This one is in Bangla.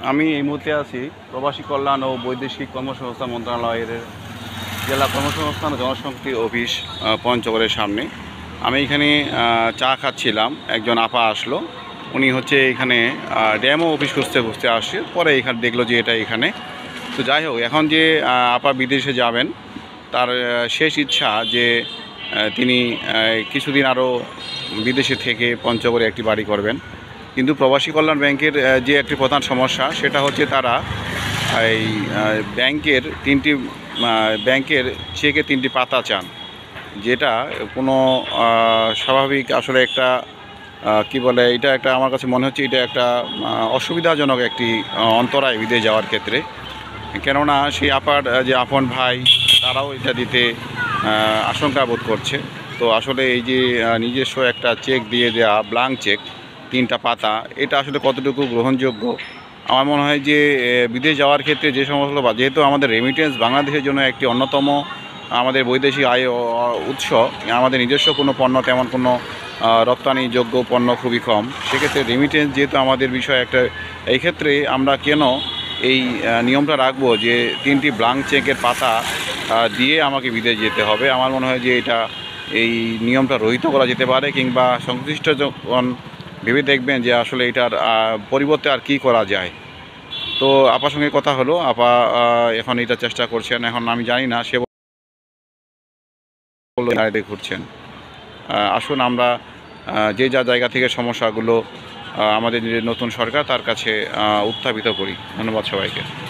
আমি এই মুহূর্তে আছি প্রবাসী কল্যাণ ও বৈদেশিক কর্মসংস্থান মন্ত্রণালয়ের জেলা কর্মসংস্থান ও জনশক্তি অফিস পঞ্চগড়ের সামনে। আমি এখানে চা খাচ্ছিলাম, একজন আপা আসলো। উনি হচ্ছে এখানে ড্যামো অফিস খুঁজতে আসছে, পরে এখানে দেখলো যে এটা এখানে। তো যাই হোক, এখন যে আপা বিদেশে যাবেন, তার শেষ ইচ্ছা যে তিনি কিছুদিন আরও বিদেশে থেকে পঞ্চগড়ে একটি বাড়ি করবেন। কিন্তু প্রবাসী কল্যাণ ব্যাংকের যে একটি প্রধান সমস্যা, সেটা হচ্ছে তারা এই ব্যাংকের চেকে 3টি পাতা চান, যেটা কোনো স্বাভাবিক আসলে একটা কি বলে, এটা একটা আমার কাছে মনে হচ্ছে এটা একটা অসুবিধাজনক একটি অন্তরায় বিদেশ যাওয়ার ক্ষেত্রে। কেননা সেই আপার যে আপন ভাই, তারাও এটা দিতে আশঙ্কা বোধ করছে। তো আসলে এই যে নিজস্ব একটা চেক দিয়ে দেওয়া, ব্ল্যাঙ্ক চেক 3টা পাতা, এটা আসলে কতটুকু গ্রহণযোগ্য? আমার মনে হয় যে বিদেশ যাওয়ার ক্ষেত্রে যে সমস্ত, যেহেতু আমাদের রেমিটেন্স বাংলাদেশের জন্য একটি অন্যতম আমাদের বৈদেশিক আয় উৎস, আমাদের নিজস্ব কোনো পণ্য, তেমন কোনো রপ্তানিযোগ্য পণ্য খুবই কম। সেক্ষেত্রে রেমিটেন্স যেহেতু আমাদের বিষয় একটা, এই ক্ষেত্রে আমরা কেন এই নিয়মটা রাখবো যে 3টি ব্ল্যাঙ্ক চেকের পাতা দিয়ে আমাকে বিদেশ যেতে হবে? আমার মনে হয় যে এই নিয়মটা রহিত করা যেতে পারে, কিংবা সংশ্লিষ্ট যখন ভেবে দেখবেন যে আসলে এটার পরিবর্তে আর কি করা যায়। তো আপার সঙ্গে কথা হলো, আপা এখন এটা চেষ্টা করছেন। এখন আমি জানি না, সে বললো ঘুরছেন। আসুন আমরা যে যা জায়গা থেকে সমস্যাগুলো আমাদের যে নতুন সরকার, তার কাছে উত্থাপিত করি। ধন্যবাদ সবাইকে।